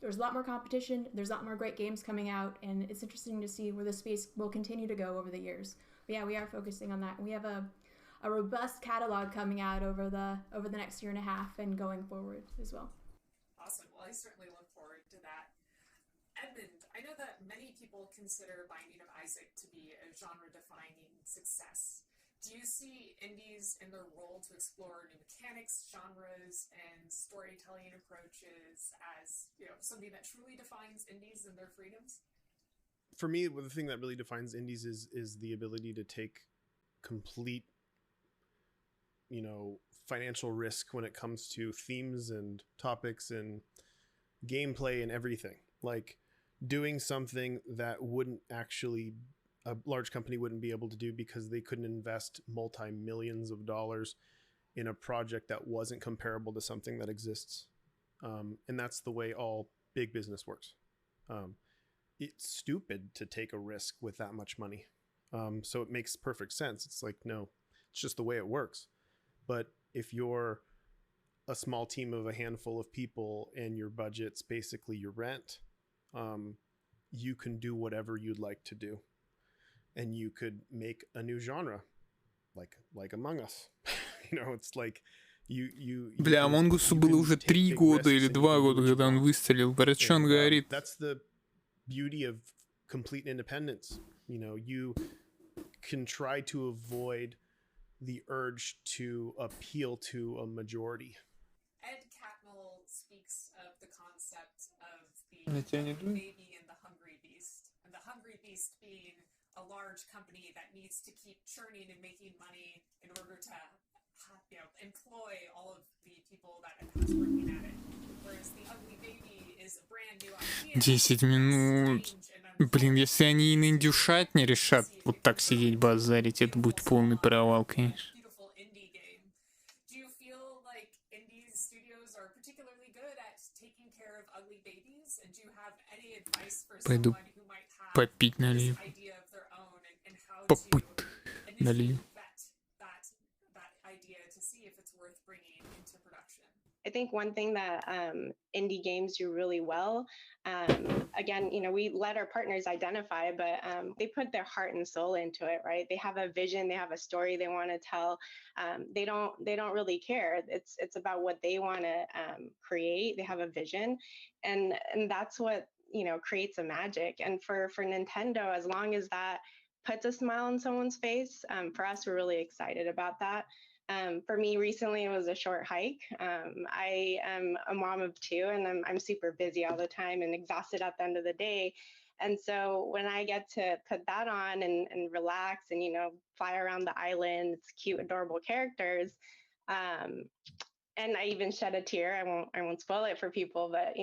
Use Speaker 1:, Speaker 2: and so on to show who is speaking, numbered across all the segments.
Speaker 1: there's a lot more competition, there's a lot more great games coming out, and it's interesting to see where the space will continue to go over the years. But yeah, we are focusing on that. We have a robust catalog coming out over the next year and a half and going forward as well.
Speaker 2: Awesome. Well, I certainly look forward to that. Edmund, I know that many people consider Binding of Isaac to be a genre-defining success. Do you see indies in their role to explore new mechanics, genres, and storytelling approaches as, something that truly defines indies and their freedoms?
Speaker 3: For me, the thing that really defines indies is the ability to take complete, financial risk when it comes to themes and topics and gameplay and everything. Like doing something that a large company wouldn't be able to do because they couldn't invest multi-millions of dollars in a project that wasn't comparable to something that exists. And that's the way all big business works. It's stupid to take a risk with that much money. So it makes perfect sense. It's like, no, it's just the way it works. But if you're a small team of a handful of people and your budget's basically your rent, you can do whatever you'd like to do. And you could make a new genre, like Among Us. It's like you.
Speaker 4: Бля, Among Us было уже 3 года или 2 года, когда он выстрелил. Парочон говорит.
Speaker 3: That's the beauty of complete independence. You can try to avoid the urge to appeal to a majority.
Speaker 2: Ed Catmull speaks of the concept of the baby and the hungry beast, and the hungry beast being a large company that needs to keep churning and making money in order to, employ all of the people that it has working at it. Whereas the ugly baby is a brand new idea.
Speaker 4: 10 минут. Блин, если они и на индюшат не решат вот так сидеть базарить, это будет полный провал, конечно. Пойду попить налью. Попыть налью.
Speaker 5: I think one thing that indie games do really well, again, we let our partners identify, but they put their heart and soul into it, right? They have a vision, they have a story they want to tell. They don't really care. It's about what they want to create. They have a vision, and that's what creates a magic. And for Nintendo, as long as that puts a smile on someone's face, for us, we're really excited about that. For me, recently it was a short hike. I am a mom of 2, and I'm super busy all the time and exhausted at the end of the day. And so when I get to put that on and relax and fly around the island, it's cute, adorable characters. And I even shed a tear. I won't spoil it for people, but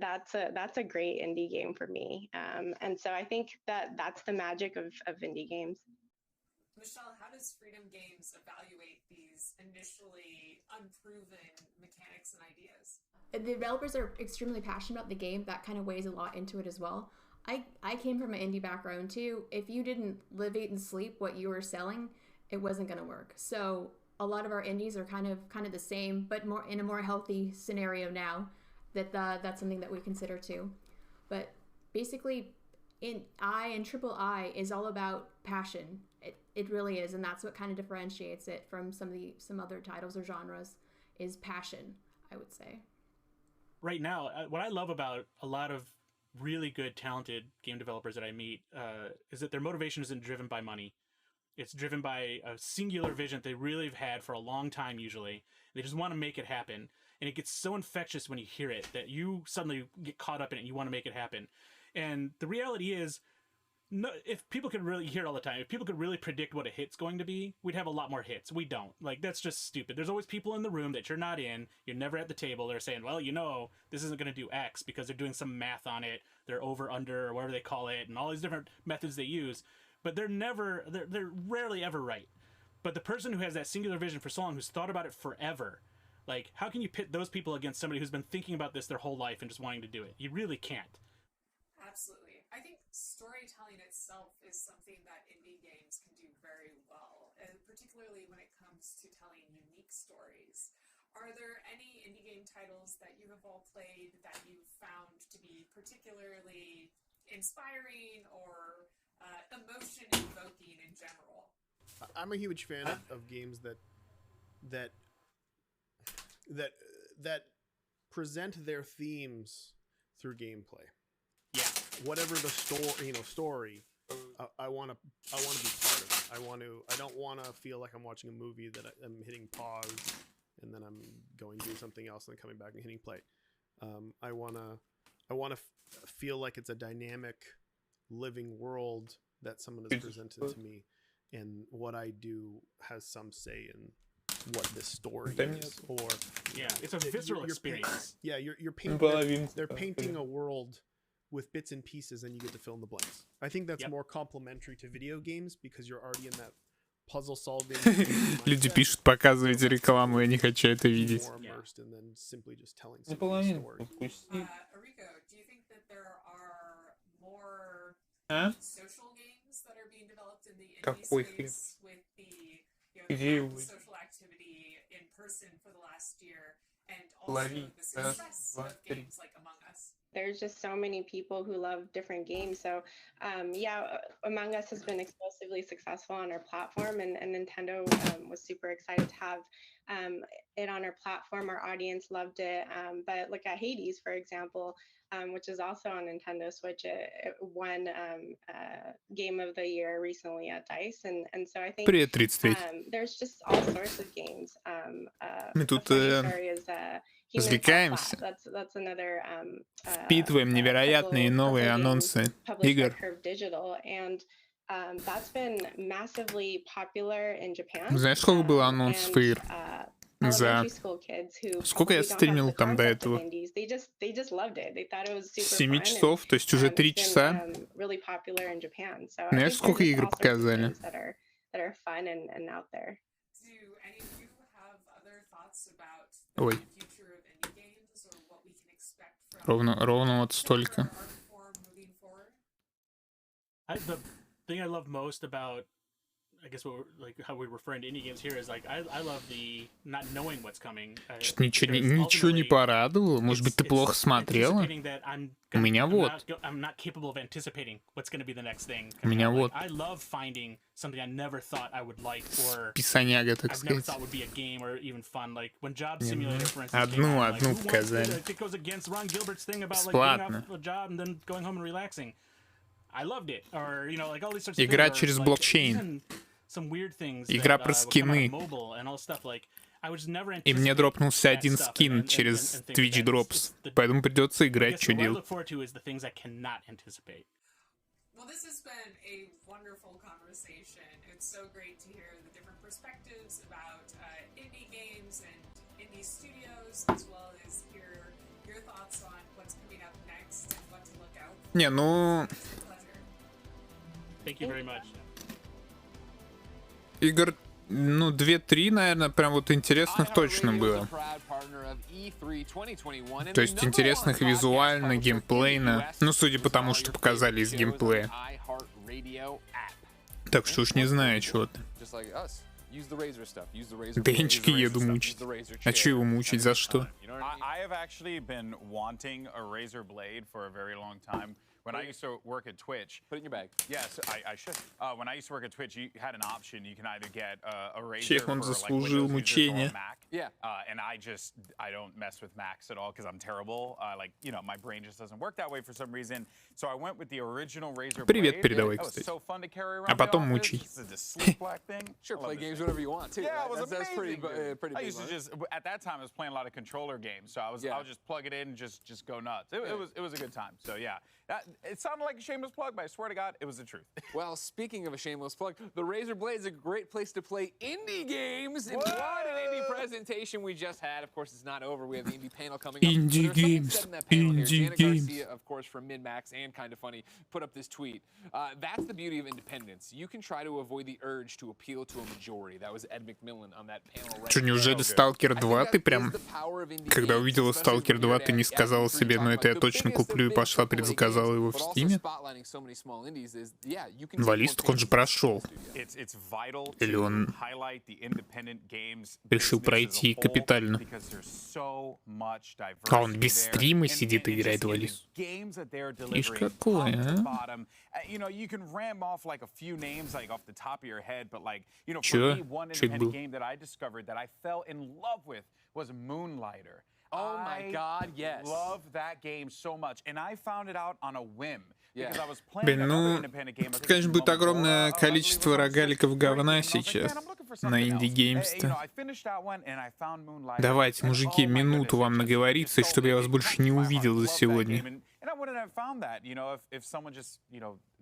Speaker 5: that's a great indie game for me. And so I think that's the magic of indie games.
Speaker 2: Michelle, how does Freedom Games evaluate these initially unproven mechanics and ideas?
Speaker 1: The developers are extremely passionate about the game. That kind of weighs a lot into it as well. I came from an indie background too. If you didn't live, eat, and sleep what you were selling, it wasn't going to work. So a lot of our indies are kind of the same, but more in a more healthy scenario now. That's something that we consider too. But basically, Triple I is all about passion. It really is, and that's what kind of differentiates it from some other titles or genres is passion, I would say.
Speaker 6: Right now, what I love about a lot of really good, talented game developers that I meet is that their motivation isn't driven by money. It's driven by a singular vision that they really have had for a long time, usually. They just want to make it happen. And it gets so infectious when you hear it that you suddenly get caught up in it and you want to make it happen. And the reality is, no, if people could really hear it all the time, if people could really predict what a hit's going to be, we'd have a lot more hits. We don't. That's just stupid. There's always people in the room that you're not in. You're never at the table. They're saying, well, this isn't going to do X because they're doing some math on it. They're over, under, or whatever they call it, and all these different methods they use. But they're rarely ever right. But the person who has that singular vision for so long, who's thought about it forever, how can you pit those people against somebody who's been thinking about this their whole life and just wanting to do it? You really can't.
Speaker 2: Absolutely. I think storytelling itself is something that indie games can do very well, and particularly when it comes to telling unique stories. are there any indie game titles that you have all played that you found to be particularly inspiring or emotion evoking in general?
Speaker 3: I'm a huge fan of games that present their themes through gameplay.
Speaker 6: Yeah.
Speaker 3: Whatever the story, I want to be part of it. I don't want to feel like I'm watching a movie that I'm hitting pause and then I'm going to do something else and then coming back and hitting play. I want to feel like it's a dynamic, living world that someone has presented to me, and what I do has some say in what this story is. Or
Speaker 6: it's a visceral experience.
Speaker 3: You're painting. They're painting a world with bits and pieces, and you get to fill in the blanks. I think that's more complementary to video games because you're already in that puzzle solving.
Speaker 4: Люди пишут, показывайте рекламу, я не хочу это видеть.
Speaker 3: And then simply just telling story.
Speaker 2: Ariko, do you think that there are more social games that are being developed in the indie space with the social activity in person for the last year, and also the success of games like Among Us?
Speaker 5: There's just so many people who love different games. So Among Us has been explosively successful on our platform, and Nintendo was super excited to have it on our platform. Our audience loved it. But look at Hades, for example, which is also on Nintendo Switch. It won Game of the Year recently at DICE. And so I think there's just all sorts of games.
Speaker 4: Мы тут развлекаемся, впитываем невероятные новые анонсы игр. Знаешь, сколько было анонсов игр? За... Сколько я стримил там до этого? 7 часов, то есть уже 3 часа. Знаешь, сколько игр показали? Ой. Ровно вот столько.
Speaker 6: The thing I love most about, I guess, what we're, like how we're referring to indie games here is like I love the not knowing what's coming.
Speaker 4: Что-то ничего не порадовало. Может быть, ты плохо смотрела? У меня вот.
Speaker 6: I'm not capable of anticipating what's going to be the next thing.
Speaker 4: У меня вот.
Speaker 6: I love finding something I never thought I would like or
Speaker 4: писаняга, так
Speaker 6: I've never
Speaker 4: сказать.
Speaker 6: thought would be a game or even fun. Like when Job Simulator, for instance,
Speaker 4: Одну показали.
Speaker 6: It goes against Ron Gilbert's thing about like getting off a job and then going home and relaxing. I loved it. Or, you know, like all these sorts of
Speaker 4: Игра
Speaker 6: things,
Speaker 4: через
Speaker 6: like,
Speaker 4: блокчейн.
Speaker 6: Some weird things
Speaker 4: Игра
Speaker 6: that,
Speaker 4: про скины. И мне дропнулся один скин через Twitch Drops. Поэтому придется играть, что делать.
Speaker 2: Well, this has been a wonderful conversation. It's so great to hear the different perspectives about indie games and indie studios, as well as hear your thoughts on what's coming up next and what to look out for.
Speaker 4: Не, ну...
Speaker 6: Thank you very much.
Speaker 4: Игр, ну, 2-3, наверное, прям вот интересных точно было. То есть интересных визуально, геймплейно. Ну, судя по тому, что показали из геймплея. Так что уж не знаю, чего-то. Денчика еду мучить. А что его мучить? За что?
Speaker 7: When I used to work at Twitch, put it in your bag. Yes, I should. When I used to work at Twitch, you had an option. You can either get a Razer for like Windows users or Mac. Yeah. And I don't mess with Macs at all because I'm terrible. Like, you know, my brain just doesn't work that way for some reason. So I went with the original Razer.
Speaker 4: Привет передавай, кстати.
Speaker 7: So fun to carry around.
Speaker 4: А потом мучай.
Speaker 7: Sure, play games whenever you want too. Yeah, it was amazing. That's pretty. I used to just at that time I was playing a lot of controller games, so I would just plug it in and just go nuts. It was a good time. So yeah. It sounded like a shameless plug, but I swear to God, it was the truth.
Speaker 8: Well, speaking of a shameless plug, the Razer Blade is a great place to play indie games. And what an indie presentation we just had. Of course, it's not over. We have the indie panel coming up.
Speaker 4: Indie games.
Speaker 8: Indie games. Garcia, of course, from MinMax and Kinda Funny, put up this tweet. That's the beauty of independence. You can try to avoid the urge to appeal to a majority. That was Ed McMillan on that panel.
Speaker 4: Что, неужели Stalker 2 ты прям... Когда увидела Stalker 2, ты не сказала себе, ну это я точно куплю и пошла предзаказала его? его в Стиме. Валис, так он же прошел. Или он решил пройти капитально. А он без стрима сидит и играет в Валис. Видишь, какой, а? Чё? Чё это был?
Speaker 8: Oh my God, yes.
Speaker 7: Love that game so much, and I found it out on a whim.
Speaker 4: Блин, ну, тут, конечно, будет огромное количество рогаликов говна сейчас на инди-геймс-то. Давайте, мужики, минуту вам наговориться, чтобы я вас больше не увидел за сегодня.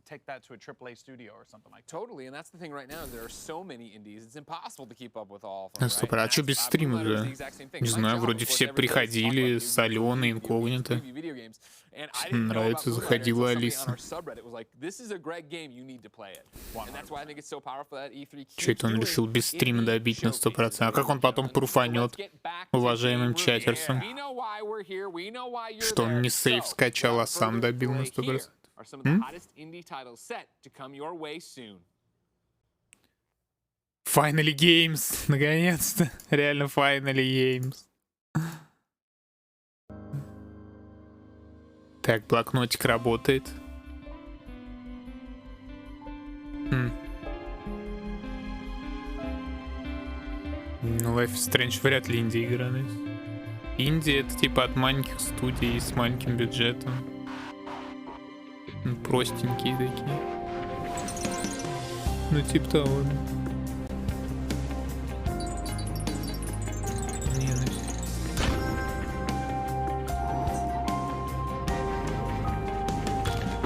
Speaker 7: Take that to a AAA studio or something like that.
Speaker 8: Totally, and that's the thing right now. There are so many indies. It's impossible to keep up with all of them.
Speaker 4: Стоп, а что без стрима же? Не знаю, вроде все приходили с Аленой, инкогнито. Нравится, заходила Алиса. Че это он решил без стрима добить на 100%? А как он потом пруфанет уважаемым чатерсом? Что он не сейф скачал, а сам добил на 100%?
Speaker 8: Are some of the hottest indie titles set to come your way soon.
Speaker 4: Finally Games! Наконец-то! Реально Finally Games. Так, блокнотик работает. Ну, Life is Strange вряд ли инди-игра. Инди — это типа от маленьких студий с маленьким бюджетом. Простенькие такие. Ну, типа того.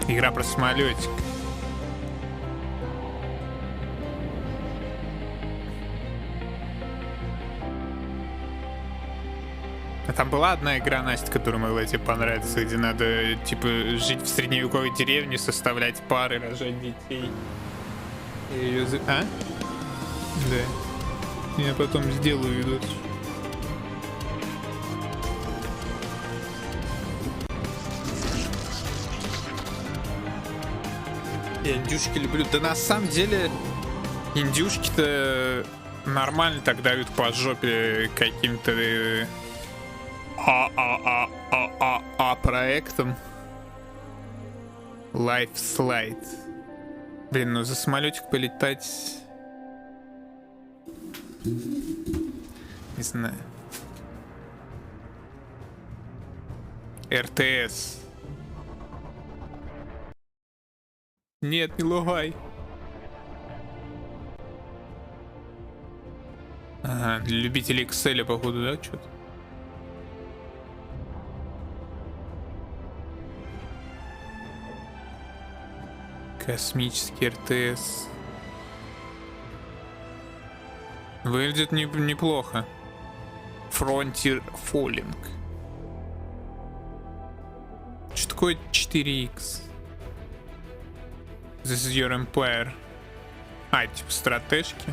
Speaker 4: Игра про самолетик. А там была одна игра, Настя, которая могла тебе понравиться, где надо, типа, жить в средневековой деревне, составлять пары, рожать детей. А? Да. Я потом сделаю видос. Я индюшки люблю. Да на самом деле, индюшки-то нормально так давят по жопе каким-то проектом. Life Slide. Блин, ну за самолетик полетать... Не знаю. РТС. Нет, не лагай. Ага, для любителей Excel, походу, да, что-то? Космический РТС. Выглядит неплохо. Frontier Falling. Что такое 4X? This is your empire. А, типа стратежки.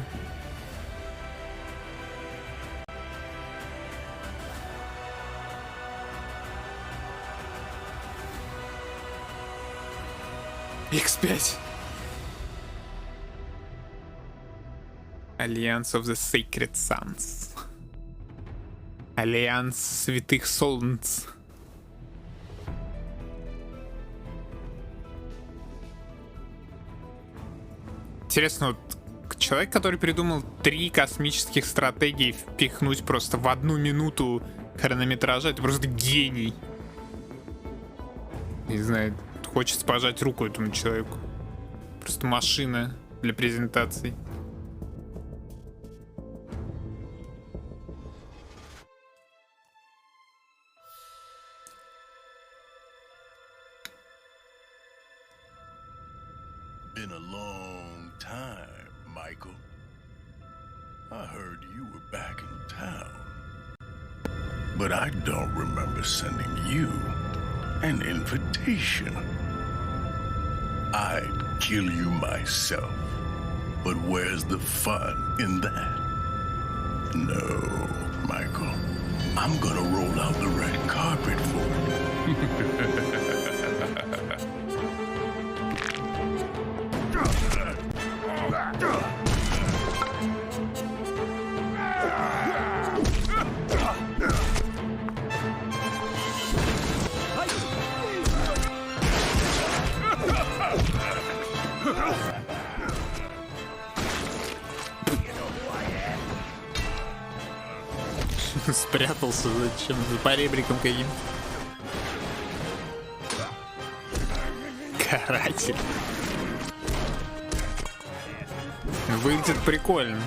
Speaker 4: X5. Alliance of the Sacred Sons. Альянс Святых Солнц. Интересно, вот человек, который придумал 3 космических стратегии впихнуть просто в 1 минуту хронометража, это просто гений. Не знаю, хочется пожать руку этому человеку. Просто машина для презентаций.
Speaker 9: Been a long time, Michael. I heard you were back in town. But I don't remember sending you an invitation. I'd kill you myself. But where's the fun in that? No, Michael. I'm gonna roll out the red carpet for you.
Speaker 4: Спрятался зачем? За поребриком каким-то. Каратель. Выглядит прикольно.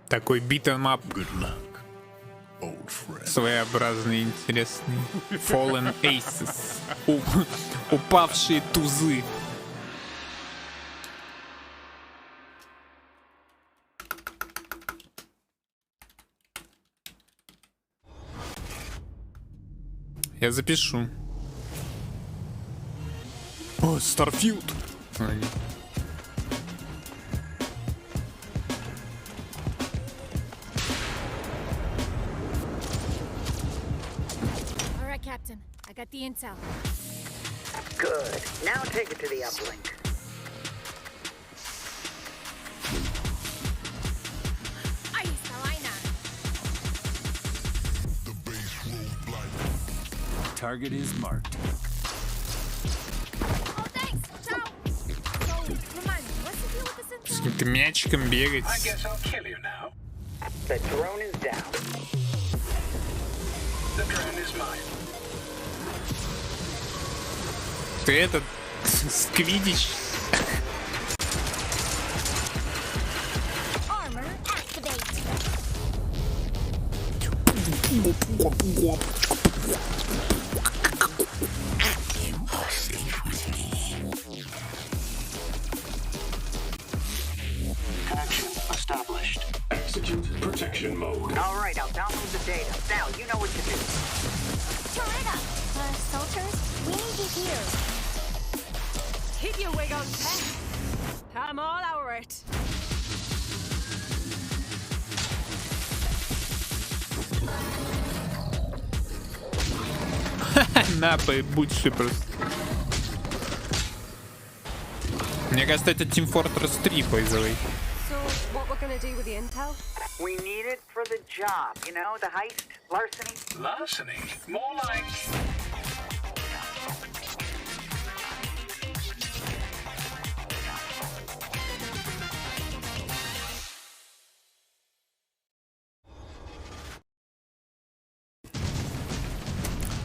Speaker 4: Такой beat'em up. Своеобразный, интересный. Fallen Aces. Упавшие тузы. Я запишу. О, Старфилд.
Speaker 10: Captain, I got the intel.
Speaker 11: Good. Now take it to the uplink.
Speaker 10: Ahí está vaina.
Speaker 9: The base road target is marked.
Speaker 10: Oh, thanks. Ciao. So, remind me, what's the deal with this intel?
Speaker 4: С каким-то мячиком бегать.
Speaker 11: I guess I'll kill you now. The drone is down. The drone is mine.
Speaker 4: Ты этот сквидич.
Speaker 10: Armor activate.
Speaker 11: Connection established.
Speaker 9: Execute protection mode.
Speaker 11: All right, I'll download the data. Now, you know what to do.
Speaker 10: Turn it up. Soldiers, we need you here.
Speaker 12: Hit you, Wiggles. I'm all over it.
Speaker 4: На, будь супер. Мне кажется, это Team Fortress 3, by the way.
Speaker 12: So, what we're gonna do with the intel?
Speaker 11: We need it for the job. You know, the heist, larceny.
Speaker 9: Larceny? More like...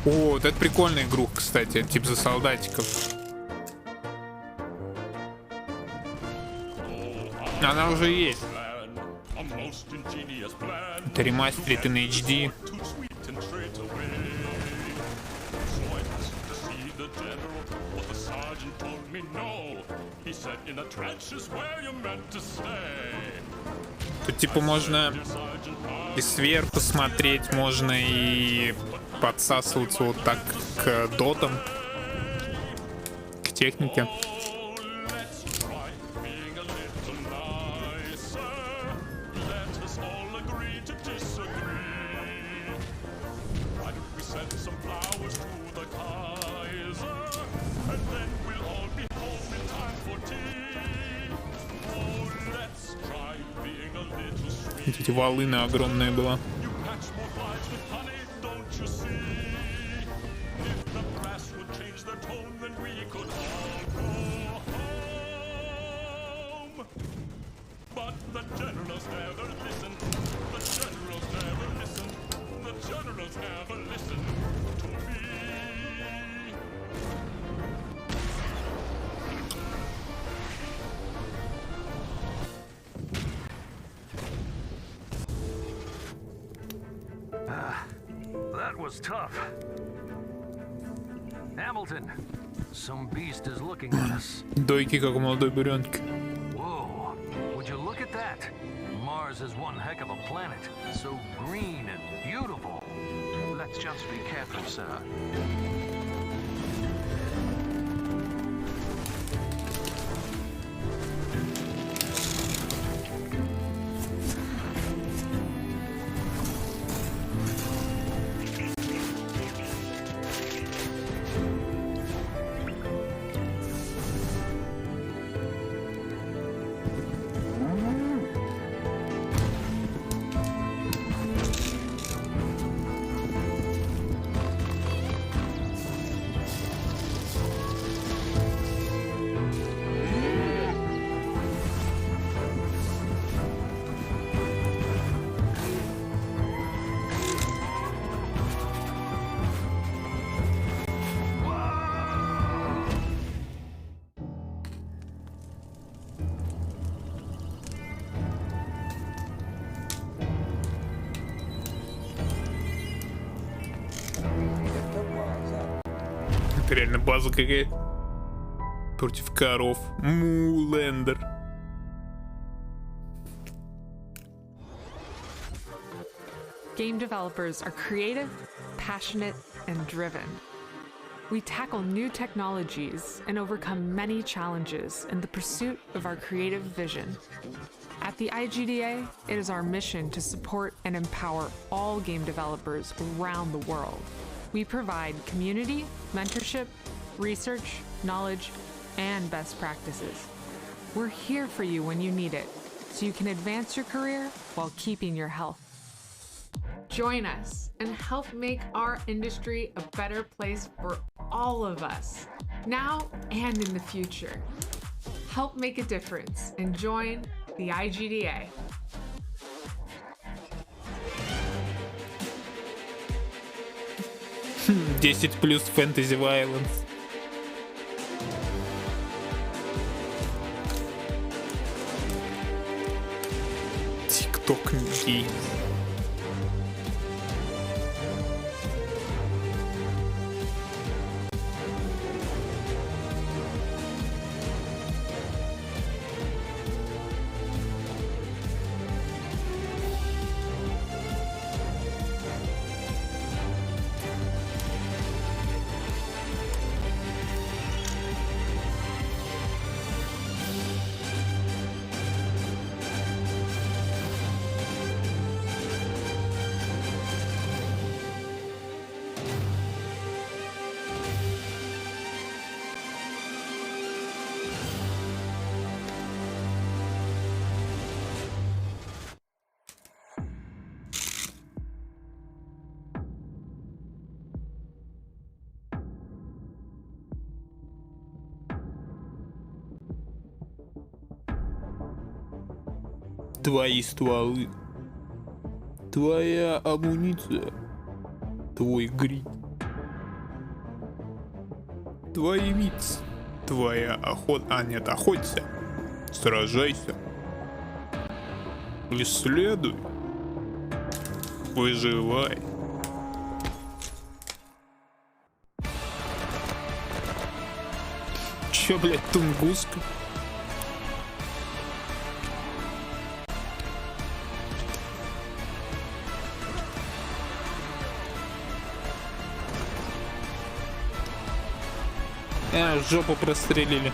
Speaker 4: О, вот это прикольная игруха, кстати, тип за солдатиков. Она уже есть. Это ремастерит и на HD. Тут типа можно и сверху смотреть, можно и подсасываться вот так к дотам, к технике. Эти волыны огромная была.
Speaker 13: That was tough. Hamilton, some beast is looking at us.
Speaker 4: Дойки, как у молодой буренки.
Speaker 13: Whoa, would you look at that? Mars is one heck of a planet. So green and beautiful. Let's just be careful, sir.
Speaker 4: Это реально база какая-то. Против коров. Мулендер.
Speaker 14: Game developers are creative, passionate, and driven. We tackle new technologies and overcome many challenges in the pursuit of our creative vision. At the IGDA, it is our mission to support and empower all game developers around the world. We provide community, mentorship, research, knowledge, and best practices. We're here for you when you need it, so you can advance your career while keeping your health. Join us and help make our industry a better place for all of us, now and in the future. Help make a difference and join the IGDA.
Speaker 4: Десять плюс Fantasy Violence. TikTok Games. Твои стволы, твоя амуниция, твой грид, твои виц, твоя охота, а нет, охоться, сражайся, исследуй, выживай. Чё, блядь, тунгуска? Жопу прострелили.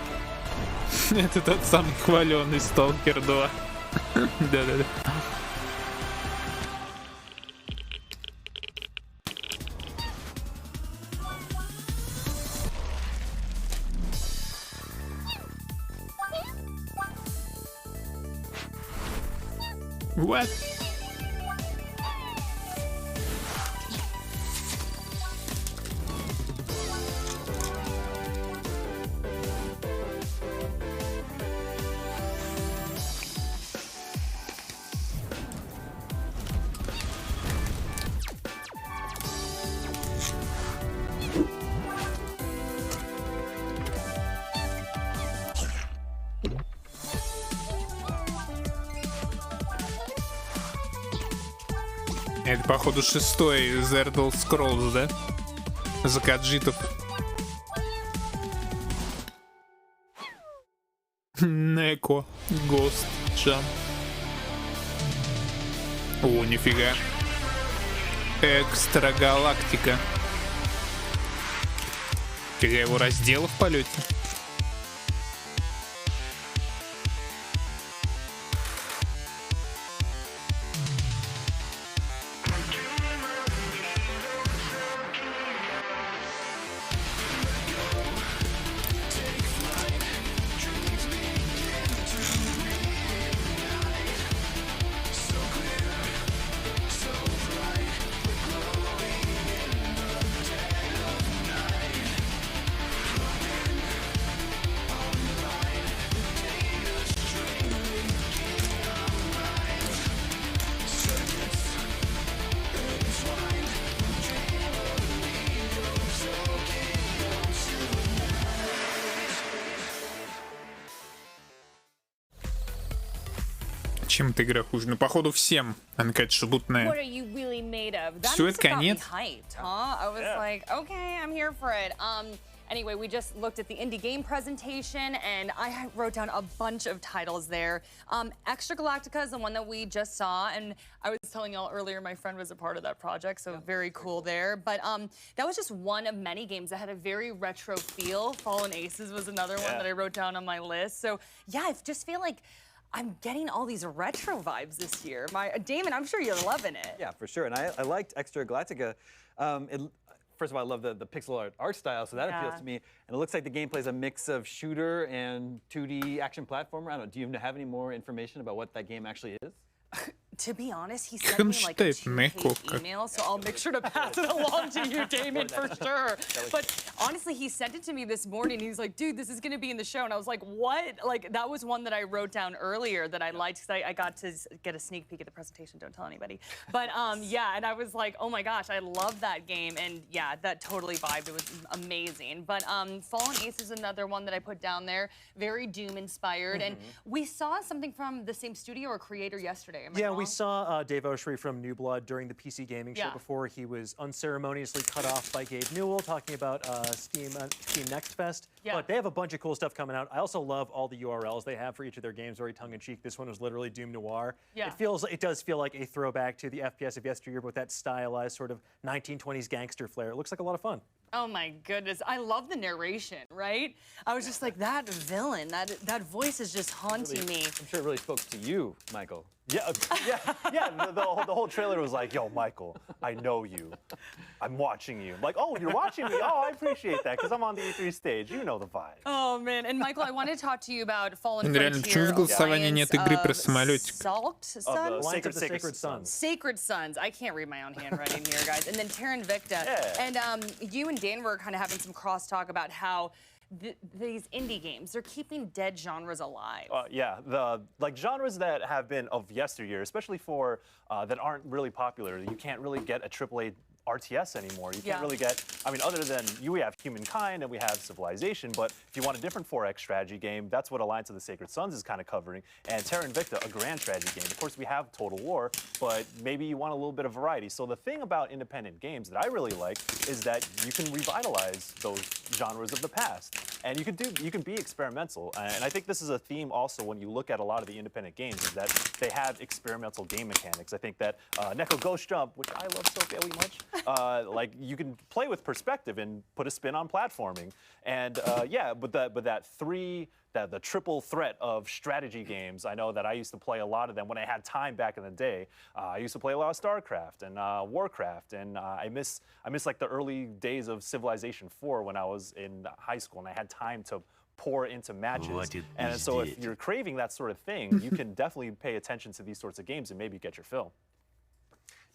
Speaker 4: Это тот самый хваленый Сталкер 2. Да-да-да. What? Это, походу, 6-й The Elder Scrolls, да? За каджитов. Неко. Гост. Джам. О, нифига. Экстрагалактика. Я его раздела в полете. Чем эта игра хуже? Ну, походу, всем. Она какая-то шебутная. Все, это конец.
Speaker 15: Anyway, we just looked at the indie game presentation, and I wrote down a bunch of titles there. Extra Galactica is the one that we just saw, and I was telling y'all earlier my friend was a part of that project, so very cool there. But that was just one of many games that had a very retro feel. Fallen Aces was another one that I wrote down on my list. So yeah, I just feel like I'm getting all these retro vibes this year. Damon, I'm sure you're loving it.
Speaker 16: Yeah, for sure. And I liked Extra Galactica. First of all, I love the pixel art style, so that appeals to me. And it looks like the gameplay is a mix of shooter and 2D action platformer. I don't know, do you have any more information about what that game actually is?
Speaker 15: To be honest, he sent me like a 2-page email, so I'll make sure to pass it along to you, Damon, for sure. But honestly, he sent it to me this morning. He's like, dude, this is going to be in the show. And I was like, what? Like, that was one that I wrote down earlier that I liked because I got to get a sneak peek at the presentation. Don't tell anybody. But yeah, and I was like, oh my gosh, I love that game. And yeah, that totally vibed. It was amazing. But Fallen Ace is another one that I put down there. Very Doom-inspired. And we saw something from the same studio or creator yesterday. Am I wrong?
Speaker 17: We saw Dave Oshry from New Blood during the PC Gaming Show before he was unceremoniously cut off by Gabe Newell talking about Steam Next Fest. But they have a bunch of cool stuff coming out. I also love all the URLs they have for each of their games, very tongue-in-cheek. This one was literally Doom Noir. It does feel like a throwback to the FPS of yesteryear, but with that stylized sort of 1920s gangster flair. It looks like a lot of fun.
Speaker 15: Oh my goodness, I love the narration, right? I was just like, that villain, that voice is just haunting me.
Speaker 16: I'm sure it really spoke to you, Michael.
Speaker 18: Yeah. The whole trailer was like, yo, Michael, I know you. I'm watching you. I'm like, oh, you're watching me. Oh, I appreciate that because I'm on the E3 stage. You know the vibe.
Speaker 15: Oh man, and Michael, I wanted to talk to you about Fallen
Speaker 4: Реально, почему в голосовании нет игры про самолетик?
Speaker 18: Sacred Sons.
Speaker 15: Sacred Sons. I can't read my own handwriting here, guys. And then Terra Invicta. And you and Dan were kind of having some crosstalk about how these indie games, they're keeping dead genres alive.
Speaker 18: Like genres that have been of yesteryear, especially for that aren't really popular. You can't really get a AAA RTS anymore. You can't really get, I mean, other than we have Humankind and we have Civilization, but if you want a different 4X strategy game, that's what Alliance of the Sacred Sons is kind of covering. And Terra Invicta, a grand strategy game. Of course, we have Total War, but maybe you want a little bit of variety. So the thing about independent games that I really like is that you can revitalize those genres of the past. And you can be experimental. And I think this is a theme also when you look at a lot of the independent games, is that they have experimental game mechanics. I think that Neko Ghost Jump, which I love so very much, like you can play with perspective and put a spin on platforming. And but the triple threat of strategy games, I know that I used to play a lot of them when I had time back in the day. I used to play a lot of StarCraft and Warcraft, and I miss like the early days of Civilization 4 when I was in high school and I had time to pour into matches. And so if you're craving that sort of thing, you can definitely pay attention to these sorts of games and maybe get your fill.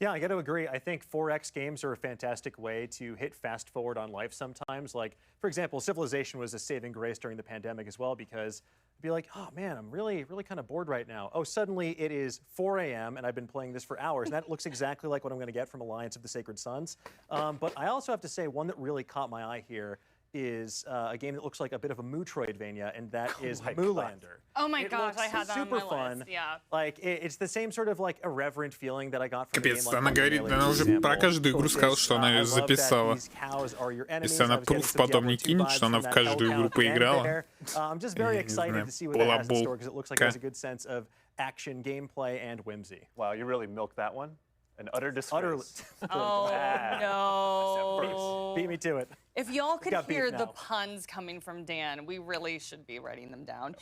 Speaker 17: Yeah, I got to agree. I think 4X games are a fantastic way to hit fast forward on life sometimes. Like, for example, Civilization was a saving grace during the pandemic as well, because I'd be like, oh man, I'm really kind of bored right now. Oh, suddenly it is 4 a.m. and I've been playing this for hours. And that looks exactly like what I'm going to get from Alliance of the Sacred Sons. But I also have to say, one that really caught my eye here is a game that looks like a bit of a Metroidvania, and that is Moolander.
Speaker 15: Oh my gosh, I had that on my
Speaker 17: fun.
Speaker 15: List. Yeah.
Speaker 17: Like it's the same sort of like irreverent feeling that I got from
Speaker 4: Капец, она говорит, она уже про каждую игру сказала, что она ее записала. Если она пруф потом не кинет, что она в каждую игру поиграла.
Speaker 17: I'm just very excited to see what that has in store, because it looks like it has a good sense of action, gameplay, and whimsy.
Speaker 18: Wow, you really milked that one. An utter disgrace.
Speaker 15: Oh no.
Speaker 17: Beat me to it.
Speaker 15: If y'all could hear the puns coming from Dan, we really should be writing them down.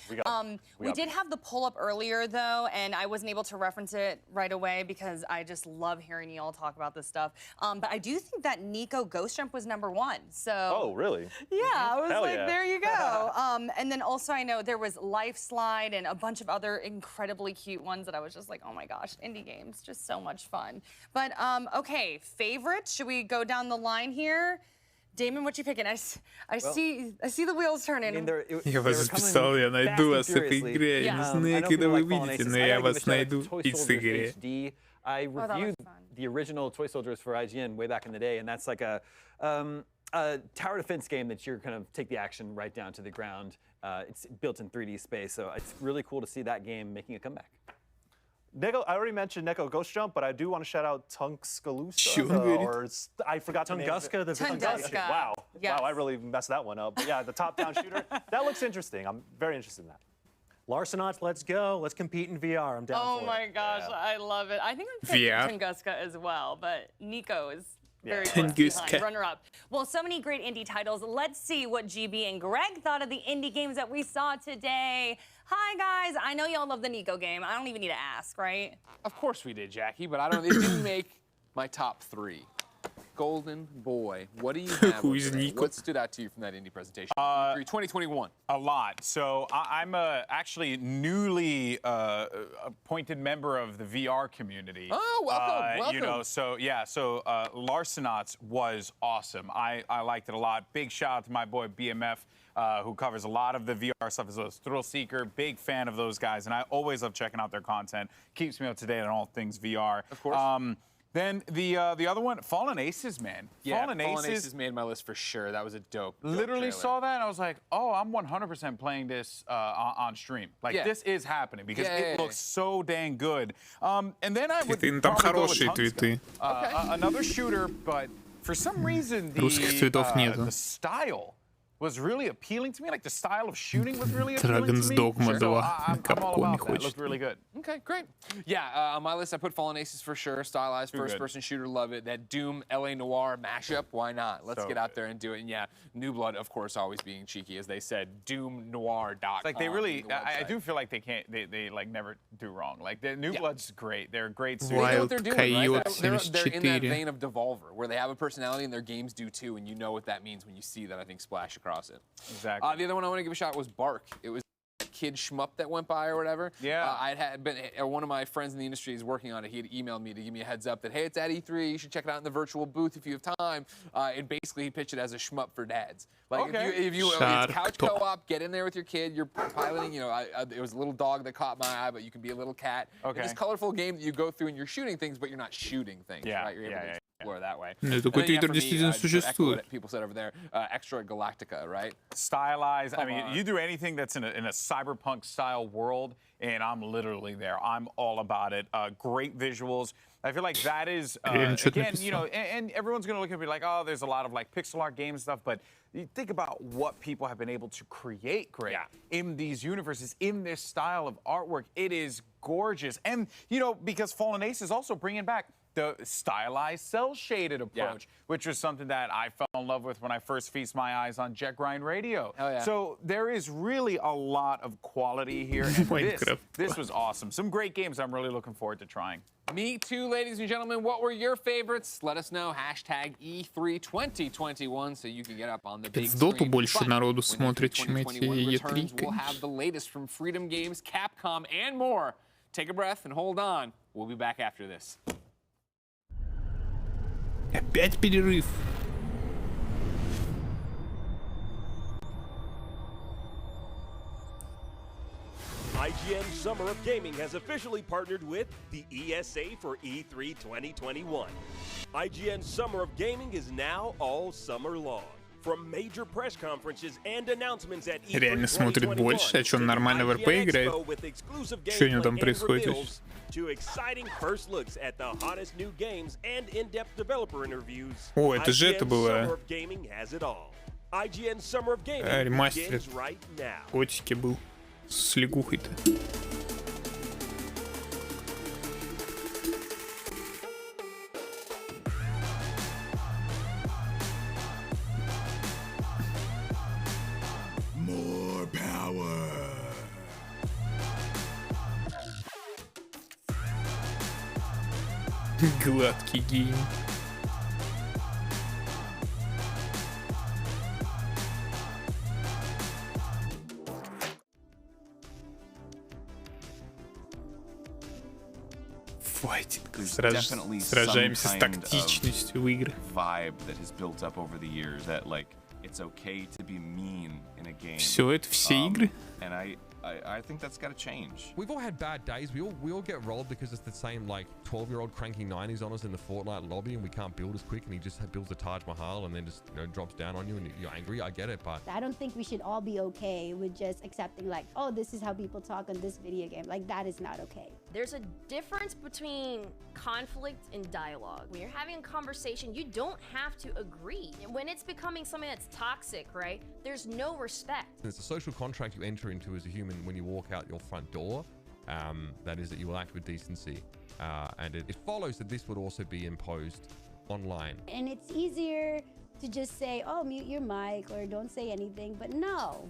Speaker 15: We did have the pull up earlier though, and I wasn't able to reference it right away because I just love hearing y'all talk about this stuff. But I do think that Neko Ghost Jump was #1. So.
Speaker 18: Oh really?
Speaker 15: Yeah, I was there you go. And then also I know there was Life Slide and a bunch of other incredibly cute ones that I was just like, oh my gosh, indie games, just so much fun. But okay, favorites. Should we go down the line here? Damon, what you picking? I see the wheels turning.
Speaker 4: Я вас записал, я найду вас в этой игре. Я не знаю, когда вы видите, но я вас найду в этой игре.
Speaker 16: I reviewed the original Toy Soldiers for IGN way back in the day, and that's like a tower defense game that you're kind of take the action right down to the ground. It's built in 3D space, so it's really cool to see that game making a comeback.
Speaker 18: Neko, I already mentioned Neko Ghost Jump, but I do want to shout out Tuscaloosa. Or I forgot the name.
Speaker 5: Tunguska.
Speaker 18: Wow.
Speaker 5: Yes.
Speaker 18: Wow, I really messed that one up. But yeah, the top-down shooter. That looks interesting. I'm very interested in that.
Speaker 17: Larcenauts, let's go. Let's compete in VR. I'm down for it.
Speaker 15: Oh my gosh, I love it. I think I'm picking Tunguska as well, but Nico is very close behind, runner-up. Well, so many great indie titles. Let's see what GB and Greg thought of the indie games that we saw today. Hi, guys. I know y'all love the Nico game. I don't even need to ask, right?
Speaker 8: Of course we did, Jackie, but I don't. It didn't make my top 3. Golden Boy, what do you have? What stood out to you from that indie presentation? 2021.
Speaker 7: A lot. So I'm actually newly appointed member of the VR community.
Speaker 8: Oh, welcome.
Speaker 7: You know, so yeah, so Larcenauts was awesome. I liked it a lot. Big shout out to my boy BMF. Who covers a lot of the VR stuff, as well as Thrill Seeker. Big fan of those guys, and I always love checking out their content. Keeps me up to date on all things VR.
Speaker 8: Of course.
Speaker 7: Then the other one, Fallen Aces, man.
Speaker 8: Yeah, Fallen Aces made my list for sure. That was a dope
Speaker 7: Literally
Speaker 8: trailer.
Speaker 7: saw that, and I was like, oh, I'm 100% playing this on stream. Like, this is happening, because it looks so dang good. And then I would probably go with Tunguska. Another shooter, but for some reason, the style was really appealing to me. Like, the style of shooting was really appealing to me.
Speaker 4: Dragon's Dogma 2
Speaker 7: I'm all
Speaker 4: на Capcom
Speaker 7: about that. It looked really good.
Speaker 8: Okay, great. Yeah, on my list, I put Fallen Aces for sure. Stylized first-person shooter, love it. That Doom LA Noire mashup, why not? Let's get out there and do it. And yeah, New Blood, of course, always being cheeky, as they said, doomnoir.com.
Speaker 7: Like, they really, I do feel like they like never do wrong. Like, the New Blood's great. They're a great series.
Speaker 8: They know what they're doing, right? They're in that vein of Devolver, where they have a personality and their games do too, and you know what that means when you see that, I think, splash across it.
Speaker 7: Exactly.
Speaker 8: The other one I want to give a shot was Bark. It was kid shmup that went by or whatever.
Speaker 7: Yeah.
Speaker 8: One of my friends in the industry is working on it. He had emailed me to give me a heads up that, hey, it's at E3. You should check it out in the virtual booth if you have time. And basically, he pitched it as a shmup for dads. Like, if you it's couch co-op, get in there with your kid. You're piloting, you know, it was a little dog that caught my eye, but you can be a little cat.
Speaker 7: Okay.
Speaker 8: It's this colorful game that you go through and you're shooting things, but you're not shooting things. Right? You're able to explore that way.
Speaker 4: Такой твиттер действительно существует.
Speaker 8: People said over there, Extra Galactica, right?
Speaker 7: Stylized. I mean, you do anything that's in a cyberpunk style world, and I'm literally there. I'm all about it. Great visuals. I feel like that is, again, you know, and everyone's going to look at me like, oh, there's a lot of like pixel art game stuff, but you think about what people have been able to create in these universes, in this style of artwork. It is gorgeous. And, you know, because Fallen Ace is also bringing back the stylized cell-shaded approach, which was something that I fell in love with when I first feast my eyes on Jet Grind Radio. So there is really a lot of quality here, and this was awesome. Some great games I'm really looking forward to trying.
Speaker 8: Me too, ladies and gentlemen. What were your favorites? Let us know. Hashtag E3 2021, so you can get up on the big screen.
Speaker 4: Доту больше народу смотрит, чем эти E3.
Speaker 8: We'll have the latest from Freedom Games, Capcom, and more. Take a breath and hold on. We'll be back after this.
Speaker 4: Опять перерыв.
Speaker 19: IGN Summer of Gaming has officially partnered with the ESA for E3 2021. IGN Summer of Gaming is now all summer long. From major press conferences and announcements at E3
Speaker 4: Реально смотрит больше, о чем нормально в РП играет. Что у него там происходит?
Speaker 19: To exciting first looks at the hottest new games and in-depth developer interviews.
Speaker 4: О, это же это было.
Speaker 19: IGN Summer of Gaming
Speaker 4: ремастер
Speaker 19: begins right now.
Speaker 4: котики был с лягухой-то.
Speaker 9: More power.
Speaker 4: Гладкий гейм. Файтинг. Сражаемся с тактичностью в игры.
Speaker 20: Все
Speaker 4: это все игры?
Speaker 20: I think that's got to change.
Speaker 21: We've all had bad days. We all get rolled because it's the same like 12-year-old cranking 90s on us in the Fortnite lobby, and we can't build as quick, and he just builds a Taj Mahal and then just drops down on you and you're angry. I get it, but
Speaker 22: I don't think we should all be okay with just accepting like, oh, this is how people talk on this video game. Like, that is not okay.
Speaker 23: There's a difference between conflict and dialogue. When you're having a conversation, you don't have to agree. When it's becoming something that's toxic, right, there's no respect.
Speaker 21: It's a social contract you enter into as a human when you walk out your front door. That is that you will act with decency. And it follows that this would also be imposed online.
Speaker 22: And it's easier to just say, oh, mute your mic or don't say anything, but no,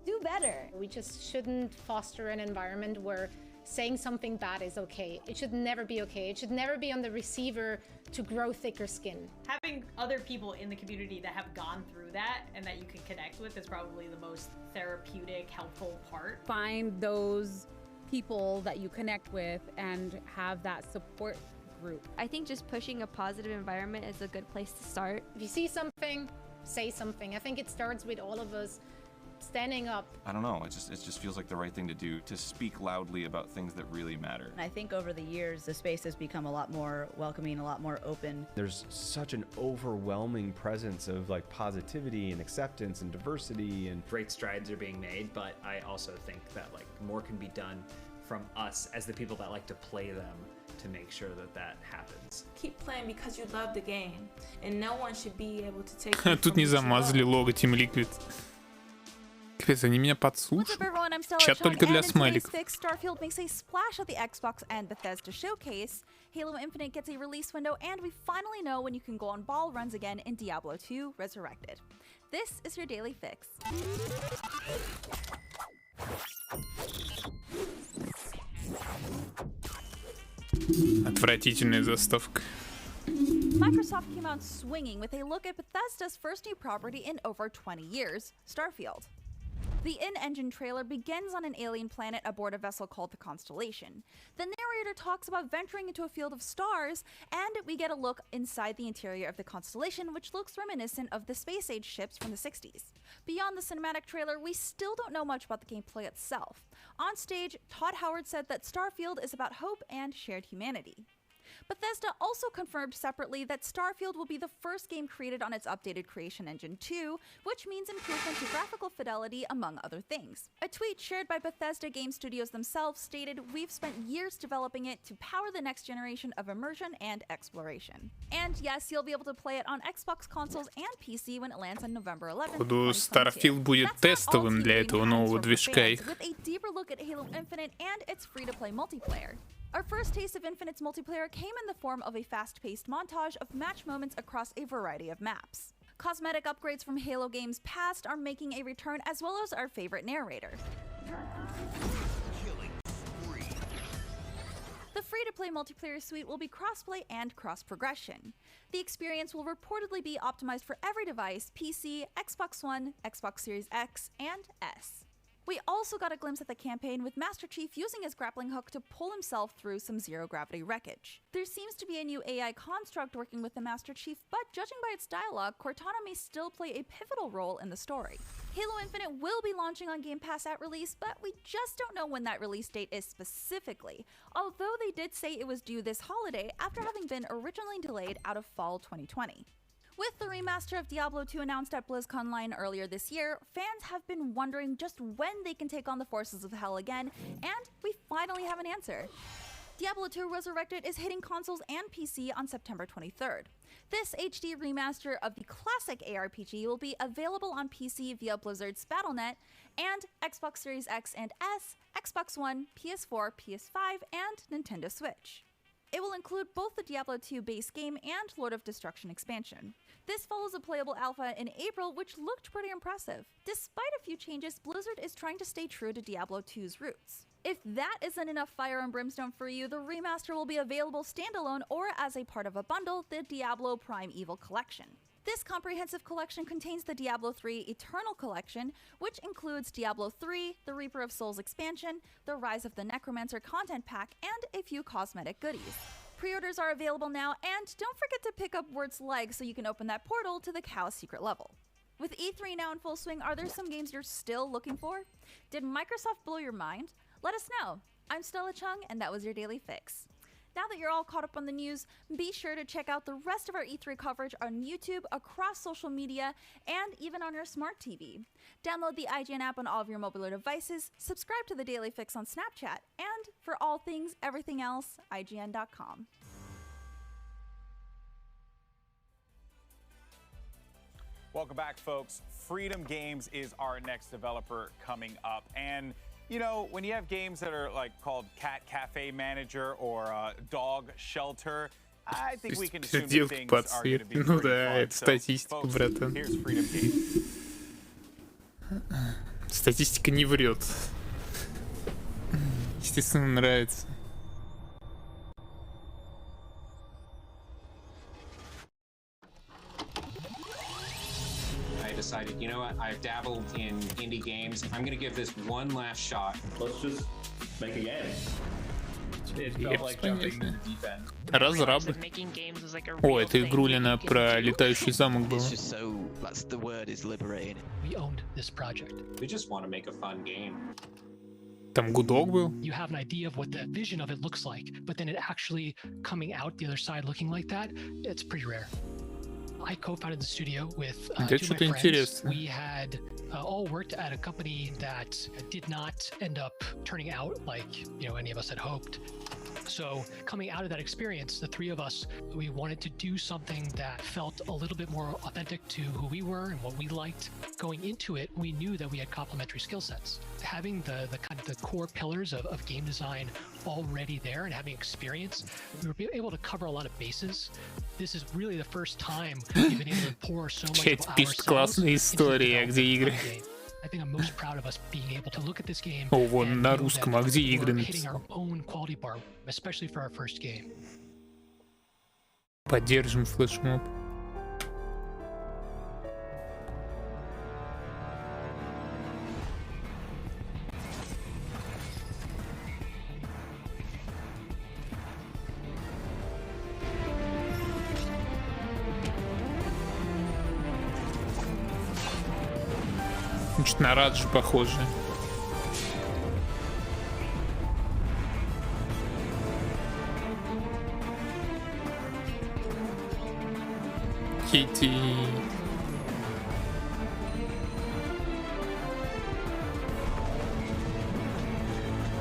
Speaker 22: do better.
Speaker 24: We just shouldn't foster an environment where saying something bad is okay. It should never be okay. It should never be on the receiver to grow thicker skin.
Speaker 25: Having other people in the community that have gone through that and that you can connect with is probably the most therapeutic, helpful part.
Speaker 26: Find those people that you connect with and have that support group.
Speaker 27: I think just pushing a positive environment is a good place to start.
Speaker 24: If you see something, say something. I think it starts with all of us standing up.
Speaker 20: I don't know, it just feels like the right thing to do, to speak loudly about things that really matter.
Speaker 28: I think over the years, the space has become a lot more welcoming, a lot more open.
Speaker 29: There's such an overwhelming presence of like positivity and acceptance and diversity, and
Speaker 30: great strides are being made, but I also think that like more can be done from us as the people that like to play them to make sure that that happens.
Speaker 31: Keep playing because you love the game, and no one should be able to take
Speaker 4: Тут не замазали лого Team Liquid. Капец, они меня подслушают. Чат только для смайликов.
Speaker 32: Starfield makes a splash at the Xbox and Bethesda showcase. Halo Infinite gets a release window, and we finally know when you can go on ball runs again in Diablo 2 Resurrected. This is your daily fix.
Speaker 4: Отвратительная заставка.
Speaker 32: Microsoft came out swinging with a look at Bethesda's first new property in over 20 years, Starfield. The in-engine trailer begins on an alien planet aboard a vessel called the Constellation. The narrator talks about venturing into a field of stars, and we get a look inside the interior of the Constellation, which looks reminiscent of the space-age ships from the 60s. Beyond the cinematic trailer, we still don't know much about the gameplay itself. On stage, Todd Howard said that Starfield is about hope and shared humanity. Bethesda also confirmed separately that Starfield will be the first game created on its updated Creation Engine 2, which means improvement to graphical fidelity, among other things. A tweet shared by Bethesda Game Studios themselves stated, "We've spent years developing it to power the next generation of immersion and exploration." And yes, you'll be able to play it on Xbox consoles and PC when it lands on November 11th.
Speaker 4: Походу, Starfield будет тестовым для этого нового движка их.
Speaker 32: With a deeper look at Halo Infinite and its free-to-play multiplayer. Our first taste of Infinite's multiplayer came in the form of a fast-paced montage of match moments across a variety of maps. Cosmetic upgrades from Halo games past are making a return, as well as our favorite narrator. The free-to-play multiplayer suite will be crossplay and cross-progression. The experience will reportedly be optimized for every device: PC, Xbox One, Xbox Series X, and S. We also got a glimpse at the campaign with Master Chief using his grappling hook to pull himself through some zero-gravity wreckage. There seems to be a new AI construct working with the Master Chief, but judging by its dialogue, Cortana may still play a pivotal role in the story. Halo Infinite will be launching on Game Pass at release, but we just don't know when that release date is specifically, although they did say it was due this holiday after having been originally delayed out of fall 2020. With the remaster of Diablo 2 announced at BlizzConline earlier this year, fans have been wondering just when they can take on the forces of hell again, and we finally have an answer. Diablo 2 Resurrected is hitting consoles and PC on September 23rd. This HD remaster of the classic ARPG will be available on PC via Blizzard's Battle.net and Xbox Series X and S, Xbox One, PS4, PS5, and Nintendo Switch. It will include both the Diablo 2 base game and Lord of Destruction expansion. This follows a playable alpha in April, which looked pretty impressive. Despite a few changes, Blizzard is trying to stay true to Diablo 2's roots. If that isn't enough fire and brimstone for you, the remaster will be available standalone or as a part of a bundle, the Diablo Prime Evil Collection. This comprehensive collection contains the Diablo 3 Eternal Collection, which includes Diablo 3, the Reaper of Souls expansion, the Rise of the Necromancer content pack, and a few cosmetic goodies. Pre-orders are available now, and don't forget to pick up Word's leg so you can open that portal to the Chaos secret level. With E3 now in full swing, are there some games you're still looking for? Did Microsoft blow your mind? Let us know. I'm Stella Chung, and that was your Daily Fix. Now that you're all caught up on the news, be sure to check out the rest of our E3 coverage on YouTube, across social media, and even on your smart TV. Download the IGN app on all of your mobile devices, subscribe to the Daily Fix on Snapchat, and for all things, everything else, IGN.com.
Speaker 7: Welcome back, folks. Freedom Games is our next developer coming up. And you know, when you have games that are like called Cat Cafe Manager or Dog Shelter, I think we can assume that things are going to be
Speaker 4: Ну
Speaker 7: pretty
Speaker 4: да,
Speaker 7: fun.
Speaker 4: это статистика,
Speaker 7: Folks,
Speaker 4: братан.
Speaker 7: here's Freedom Games.
Speaker 4: Статистика не врет. Естественно, нравится.
Speaker 1: I decided, you know what, I've dabbled in indie games. I'm gonna give this one last shot.
Speaker 2: Let's just make a game.
Speaker 1: It felt like jumping in the deep end.
Speaker 4: Разрабы. О, это игрулина про летающий замок был.
Speaker 3: That's the word is liberating.
Speaker 1: We owned this project. We just want to make a fun game.
Speaker 4: Там гудок был.
Speaker 5: You have an idea of what the vision of it looks like, but then it actually coming out the other side looking like that, it's pretty rare. I co-founded the studio with two of my friends. We had all worked at a company that did not end up turning out like any of us had hoped. So coming out of that experience, the three of us, we wanted to do something that felt a little bit more authentic to who we were and what we liked. Going into it, we knew that we had complementary skill sets. Having the kind of the core pillars of game design already there and having experience, we were able to cover a lot of bases. This is really the first time we've been able to pour so much of ourselves into the development of the game. I think I'm most proud of us being able to look at this game
Speaker 4: О, вон на русском, а где игры
Speaker 5: and hitting
Speaker 4: написано?
Speaker 5: our own quality bar, especially for our first game.
Speaker 4: Поддержим флешмоб. Чуть на Раджи похоже. Кити.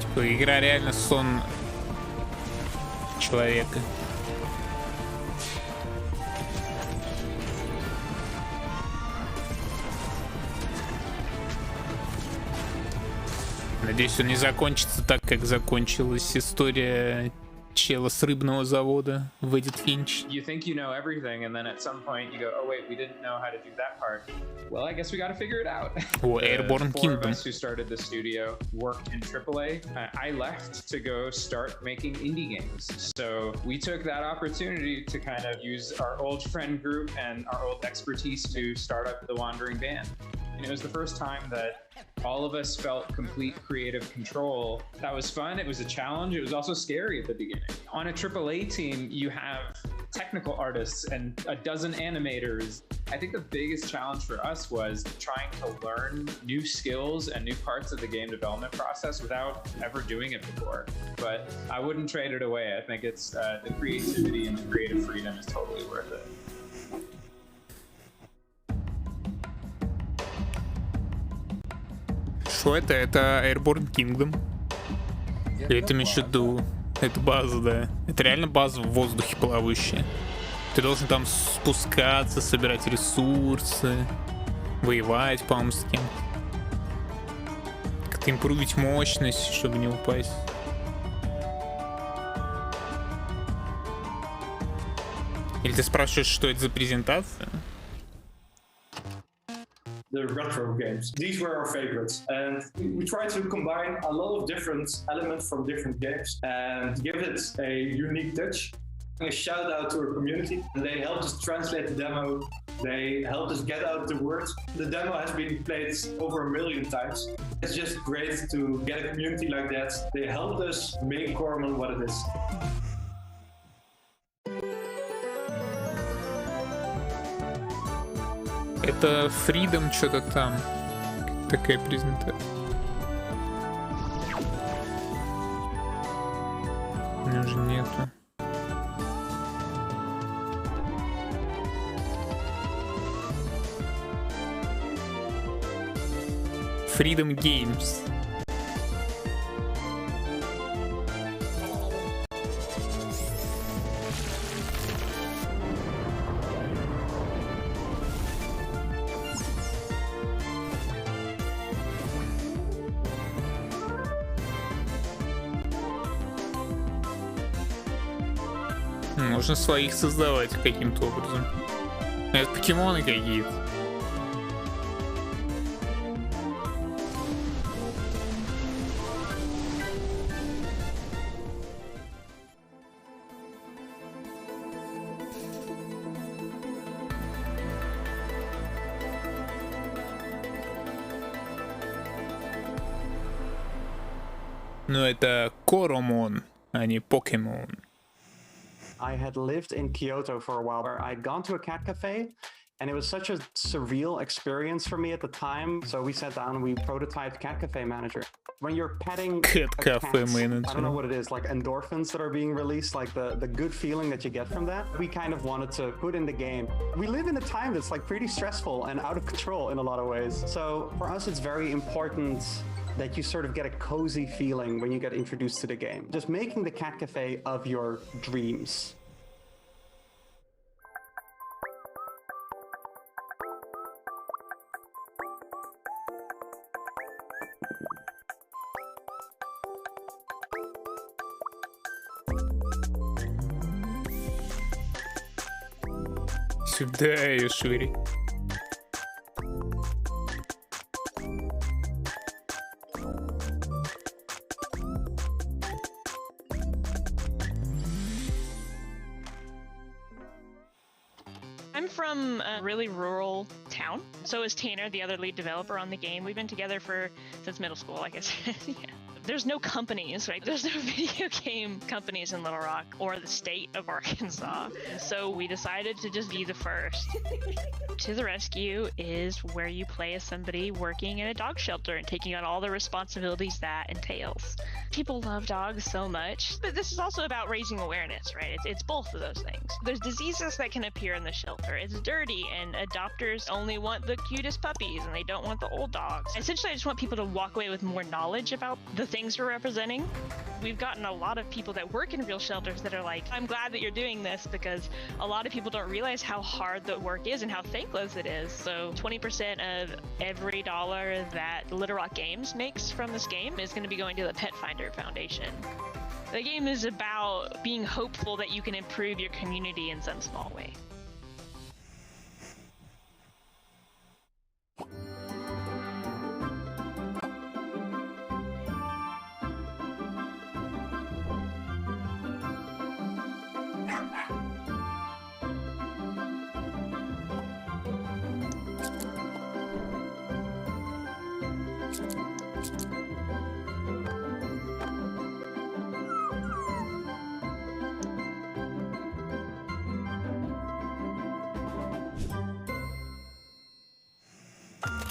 Speaker 4: Типа игра реально сон человека. Надеюсь, он не закончится так, как закончилась история чела с рыбного завода в Эдит Финч.
Speaker 1: You think you know everything, and then at some point you go, oh wait, we didn't know how to do that part. Well, I guess we got to figure it out.
Speaker 4: О, Airborne
Speaker 1: The four of
Speaker 4: Kingdom.
Speaker 1: us who started the studio worked in AAA. I left to go start making indie games. So we took that opportunity to kind of use our old friend group and our old expertise to start up the Wandering Band. And it was the first time that all of us felt complete creative control. That was fun. It was a challenge. It was also scary at the beginning. On a AAA team, you have technical artists and a dozen animators. I think the biggest challenge for us was trying to learn new skills and new parts of the game development process without ever doing it before. But I wouldn't trade it away. I think it's the creativity and the creative freedom is totally worth it.
Speaker 4: Что это? Это Airborne Kingdom. Или ты имеешь в виду? Это база, да. Это реально база в воздухе плавающая. Ты должен там спускаться, собирать ресурсы, воевать, по-моему, с кем. Как-то импровить мощность, чтобы не упасть. Или ты спрашиваешь, что это за презентация?
Speaker 6: The retro games. These were our favorites, and we tried to combine a lot of different elements from different games and give it a unique touch. A shout out to our community. They helped us translate the demo. They helped us get out the word. The demo has been played over 1 million times. It's just great to get a community like that. They helped us make Corman what it is.
Speaker 4: Это Freedom что-то там. Такая презентация. У меня же нету. Freedom Games. Можно своих создавать каким-то образом. Это покемоны какие-то. Но это Коромон, а не Покемон.
Speaker 8: I had lived in Kyoto for a while where I'd gone to a cat cafe and it was such a surreal experience for me at the time. So we sat down and we prototyped Cat Cafe Manager. When you're petting
Speaker 4: Cat Cafe
Speaker 8: Manager, I don't know what it is, like endorphins that are being released, like the good feeling that you get from that. We kind of wanted to put in the game. We live in a time that's like pretty stressful and out of control in a lot of ways. So for us, it's very important that you sort of get a cozy feeling when you get introduced to the game. Just making the cat cafe of your dreams.
Speaker 4: Сюда ее шире.
Speaker 9: I'm from a really rural town. So is Tanner, the other lead developer on the game. We've been together since middle school, I guess. Yeah. There's no companies, right? There's no video game companies in Little Rock or the state of Arkansas. So we decided to just be the first. To the Rescue is where you play as somebody working in a dog shelter and taking on all the responsibilities that entails. People love dogs so much, but this is also about raising awareness, right? It's both of those things. There's diseases that can appear in the shelter. It's dirty, and adopters only want the cutest puppies, and they don't want the old dogs. Essentially, I just want people to walk away with more knowledge about the things we're representing. We've gotten a lot of people that work in real shelters that are like, I'm glad that you're doing this, because a lot of people don't realize how hard the work is and how thankless it is. So 20% of every dollar that Little Rock Games makes from this game is going to be going to the Pet Finder Foundation. The game is about being hopeful that you can improve your community in some small way.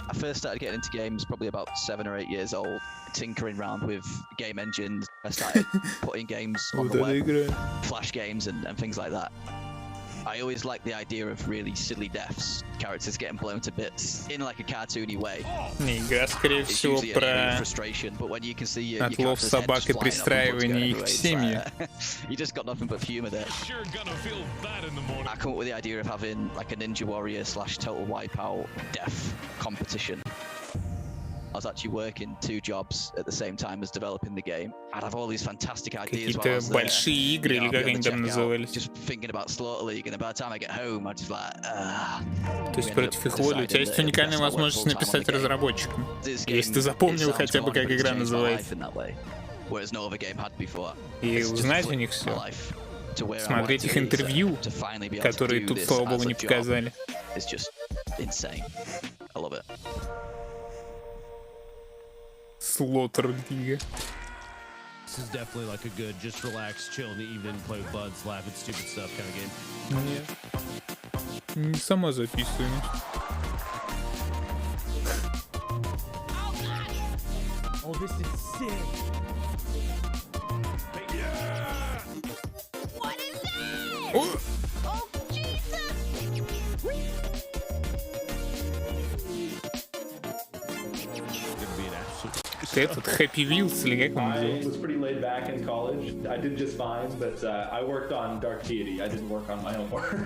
Speaker 3: I first started getting into games probably about 7 or 8 years old, tinkering around with game engines. I started putting games on the web, flash games and things like that. I always liked the idea of really silly deaths, characters getting blown to bits in like a cartoony way.
Speaker 4: Игра, скорее всего, про отлов собак и пристраивание их к семье.
Speaker 3: You just got nothing but humor there. I come up with the idea of having like a Ninja Warrior / Total Wipeout death competition. I was actually working 2 jobs at the same time as developing the game. I'd have all these fantastic ideas while I was there.
Speaker 4: Большие игры, или как они там назывались.
Speaker 3: Just thinking about Slaughter League, and by the time I get home, I just like,
Speaker 4: То есть против их воли у тебя есть уникальная возможность написать разработчикам, если ты запомнил хотя бы, как игра называется. И узнать у них все. Смотреть их интервью, которые тут, слава богу, не показали. Slaughter League.
Speaker 10: This is definitely like a good, just relax, chill in the evening, play with buds, laugh at stupid stuff kind of game.
Speaker 4: Нет. Не сама записываю.
Speaker 10: Oh, this is sick.
Speaker 4: Yeah!
Speaker 32: What is that?
Speaker 4: Oh!
Speaker 32: Oh, Jesus!
Speaker 4: Этот Happy Wheels, или как он
Speaker 2: I
Speaker 4: называется?
Speaker 2: was pretty laid back in college. I did just fine, but I worked on Dark Deity. I didn't work on my own work.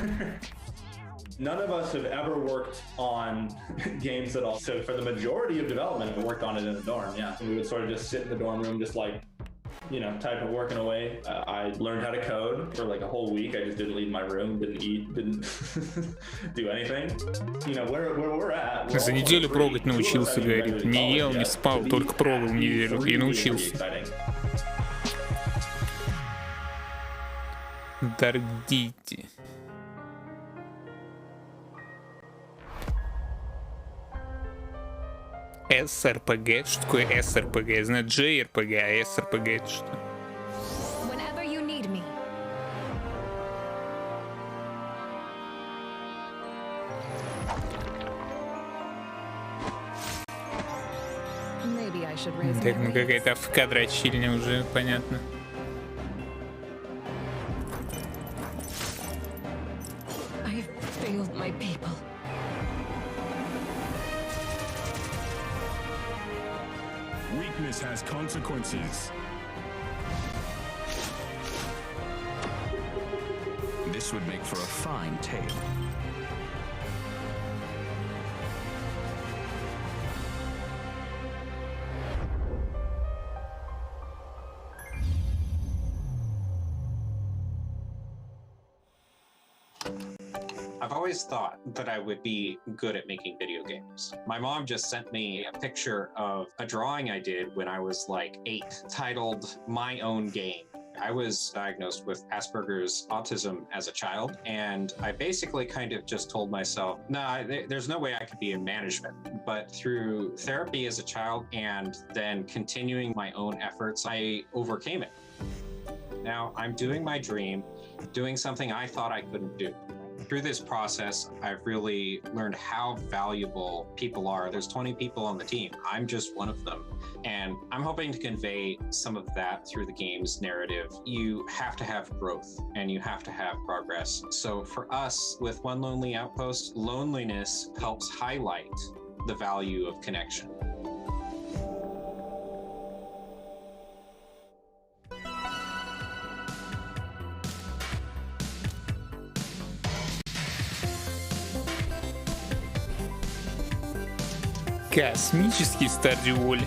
Speaker 2: None of us have ever worked on games at all. So for the majority of development, we worked on it in the dorm, yeah. We would sort of just sit in the dorm room, just like, you know, type of working away. I learned how to code for like a whole week. I just didn't leave my room, didn't eat, didn't do anything. You know, where we're at.
Speaker 4: За неделю прогать научился, говорит. Не ел, не спал, только прогал неделю и научился. Дорогите. SRPG? Что такое SRPG? Я знаю JRPG, а SRPG это что?
Speaker 11: Whenever you need me. Maybe I should raise
Speaker 4: Так,
Speaker 11: my
Speaker 4: ну какая-то АФК-дрочильня уже, понятно.
Speaker 11: I've failed my people.
Speaker 12: Weakness has consequences. This would make for a fine tale.
Speaker 13: I've always thought that I would be good at making video games. My mom just sent me a picture of a drawing I did when I was like 8, titled My Own Game. I was diagnosed with Asperger's autism as a child, and I basically kind of just told myself, nah, there's no way I could be in management. But through therapy as a child and then continuing my own efforts, I overcame it. Now I'm doing my dream, doing something I thought I couldn't do. Through this process, I've really learned how valuable people are. There's 20 people on the team. I'm just one of them. And I'm hoping to convey some of that through the game's narrative. You have to have growth and you have to have progress. So for us, with One Lonely Outpost, loneliness helps highlight the value of connection.
Speaker 4: Космический стадиоль.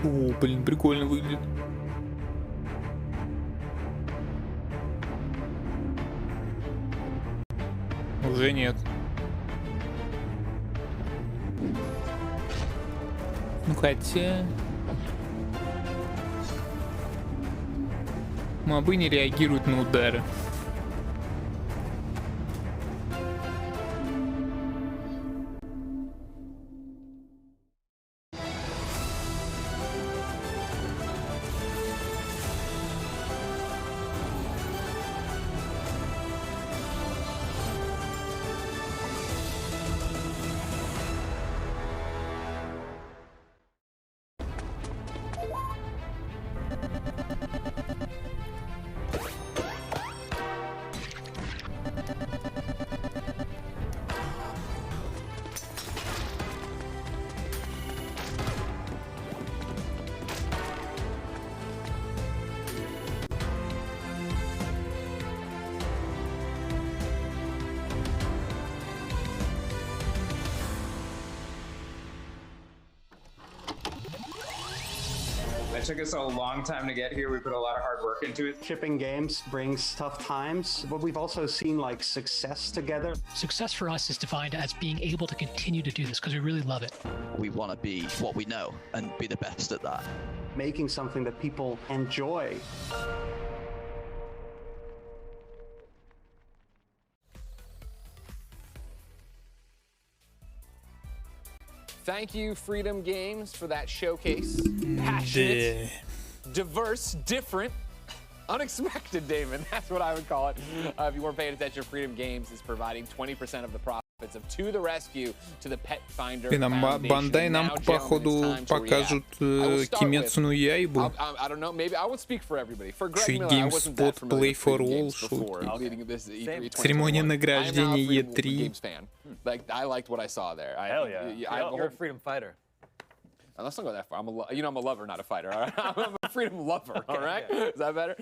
Speaker 4: О, блин, прикольно выглядит. Уже нет. Ну хотя... Мобы не реагируют на удары.
Speaker 1: It took us a long time to get here. We put a lot of hard work into it.
Speaker 8: Shipping games brings tough times, but we've also seen like success together.
Speaker 5: Success for us is defined as being able to continue to do this because we really love it.
Speaker 3: We want to be what we know and be the best at that.
Speaker 8: Making something that people enjoy.
Speaker 14: Thank you, Freedom Games, for that showcase. Passionate, diverse, different, unexpected, Damon. That's what I would call it. If you weren't paying attention, Freedom Games is providing 20% of the profits of To the Rescue to the Pet Finder Foundation.
Speaker 4: Бандай нам, походу, покажут Кимецу Яйбу.
Speaker 14: I don't know, maybe I won't speak for everybody. For Greg
Speaker 4: Еще и
Speaker 14: Miller, I wasn't that
Speaker 4: GameSpot
Speaker 14: familiar
Speaker 4: Play for
Speaker 14: with
Speaker 4: All
Speaker 14: games before leading this E3
Speaker 4: Церемония
Speaker 14: 2021.
Speaker 4: награждения
Speaker 14: I'm now a Freedom
Speaker 4: E3.
Speaker 14: Games fan. Like, I liked what I saw there.
Speaker 15: Hell yeah. You're a freedom fighter.
Speaker 14: Let's not go that far. I'm a lover, not a fighter. All right? I'm a freedom lover. All right, is that better?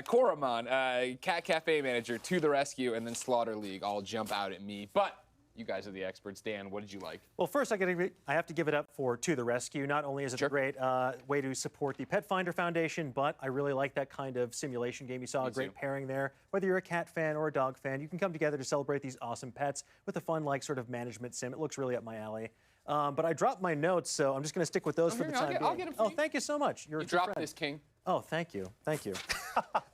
Speaker 14: Koraman, Cat Cafe manager, To the Rescue, and then Slaughter League all jump out at me. But you guys are the experts. Dan, what did you like?
Speaker 16: Well, first I have to give it up for To the Rescue. Not only is it a great way to support the Pet Finder Foundation, but I really like that kind of simulation game. You saw a great pairing there. Whether you're a cat fan or a dog fan, you can come together to celebrate these awesome pets with a fun, like, sort of management sim. It looks really up my alley. But I dropped my notes, so I'm just going to stick with those for the time being.
Speaker 14: I'll get them for you.
Speaker 16: Thank you so much. You're
Speaker 14: you dropped this, King.
Speaker 16: Oh, thank you. Thank you.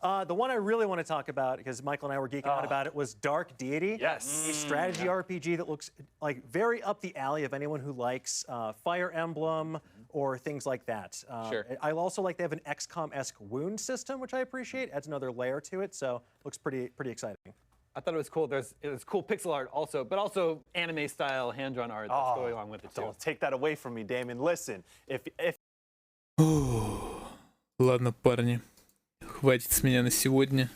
Speaker 16: The one I really want to talk about, because Michael and I were geeking out about it, was Dark Deity.
Speaker 15: Yes.
Speaker 16: A strategy RPG that looks like very up the alley of anyone who likes Fire Emblem or things like that.
Speaker 14: Sure.
Speaker 16: I also like they have an XCOM-esque wound system, which I appreciate. Adds another layer to it, so looks pretty exciting.
Speaker 15: I thought it was cool. It was cool pixel art also, but also anime-style hand-drawn art that's going along with it too.
Speaker 17: Don't take that away from me, Damon. Listen, if
Speaker 4: Ладно, парни, хватит с меня на сегодня.